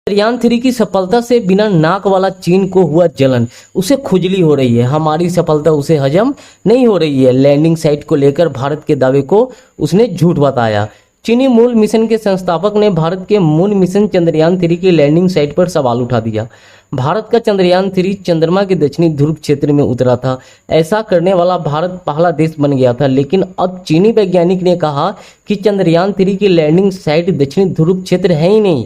चंद्रयान 3 की सफलता से बिना नाक वाला चीन को हुआ जलन, उसे खुजली हो रही है। हमारी सफलता उसे हजम नहीं हो रही है। लैंडिंग साइट को लेकर भारत के दावे को उसने झूठ बताया। चीनी मूल मिशन के संस्थापक ने भारत के मून मिशन चंद्रयान 3 की लैंडिंग साइट पर सवाल उठा दिया। भारत का चंद्रयान 3 चंद्रमा के दक्षिणी ध्रुव क्षेत्र में उतरा था। ऐसा करने वाला भारत पहला देश बन गया था। लेकिन अब चीनी वैज्ञानिक ने कहा कि चंद्रयान 3 की लैंडिंग साइट दक्षिणी ध्रुव क्षेत्र है ही नहीं।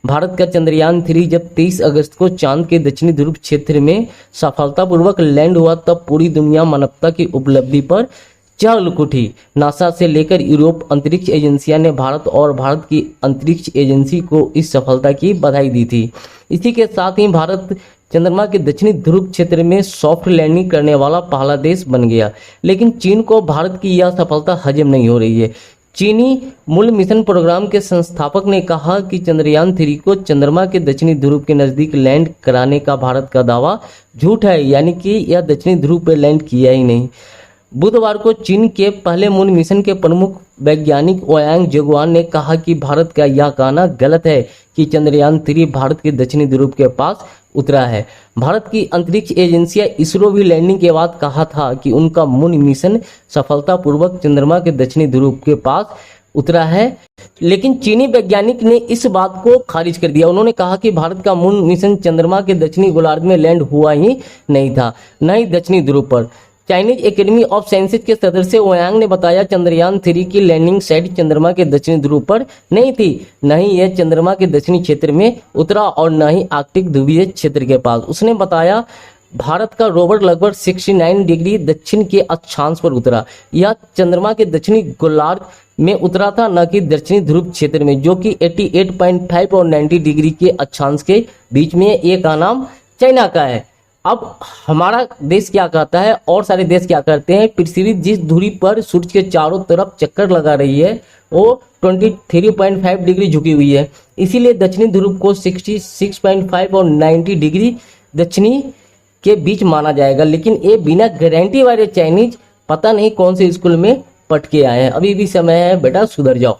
भारत का चंद्रयान 3 जब 23 अगस्त को चांद के दक्षिणी ध्रुव क्षेत्र में सफलतापूर्वक लैंड हुआ, तब पूरी दुनिया मानवता की उपलब्धि पर चहल उठी। नासा से लेकर यूरोप अंतरिक्ष एजेंसियां ने भारत और भारत की अंतरिक्ष एजेंसी को इस सफलता की बधाई दी थी। इसी के साथ ही भारत चंद्रमा के दक्षिणी ध्रुव क्षेत्र में सॉफ्ट लैंडिंग करने वाला पहला देश बन गया। लेकिन चीन को भारत की यह सफलता हजम नहीं हो रही है। चीनी मूल मिशन प्रोग्राम के संस्थापक ने कहा कि चंद्रयान 3 को चंद्रमा के दक्षिणी ध्रुव के नजदीक लैंड कराने का भारत का दावा झूठ है, यानी कि यह दक्षिणी ध्रुव पर लैंड किया ही नहीं। बुधवार को चीन के पहले मून मिशन के प्रमुख वैज्ञानिक ओयांग जेगुआन ने कहा कि भारत का यह कहना गलत है कि चंद्रयान 3 भारत के दक्षिणी ध्रुव के पास उतरा है। भारत की अंतरिक्ष एजेंसियां इसरो भी लैंडिंग के बाद कहा था कि उनका मून मिशन सफलतापूर्वक चंद्रमा के दक्षिणी ध्रुव के पास उतरा है। लेकिन चीनी वैज्ञानिक ने इस बात को खारिज कर दिया। उन्होंने कहा कि भारत का मून मिशन चंद्रमा के दक्षिणी गोलार्ध में लैंड हुआ ही नहीं था, न ही दक्षिणी ध्रुव पर। चाइनीज एकेडमी ऑफ साइंसेज के सदस्य ओयांग ने बताया, चंद्रयान 3 की लैंडिंग साइट चंद्रमा के दक्षिणी ध्रुव पर नहीं थी, न ही यह चंद्रमा के दक्षिणी क्षेत्र में उतरा और न ही आर्कटिक ध्रुवीय क्षेत्र के पास। उसने बताया, भारत का रोवर लगभग 69 डिग्री दक्षिण के अक्षांश पर उतरा। यह चंद्रमा के दक्षिणी गोलार्ध में उतरा था, न कि दक्षिणी ध्रुव क्षेत्र में, जो कि 88.5 और 90 डिग्री के अक्षांश के बीच में। एक का नाम चाइना का है। अब हमारा देश क्या कहता है और सारे देश क्या करते हैं? पृथ्वी जिस धुरी पर सूर्य के चारों तरफ चक्कर लगा रही है वो 23.5 डिग्री झुकी हुई है। इसीलिए दक्षिणी ध्रुव को 66.5 और 90 डिग्री दक्षिणी के बीच माना जाएगा। लेकिन ये बिना गारंटी वाले चाइनीज पता नहीं कौन से स्कूल में पढ़ के आए हैं। अभी भी समय है बेटा, सुधर जाओ।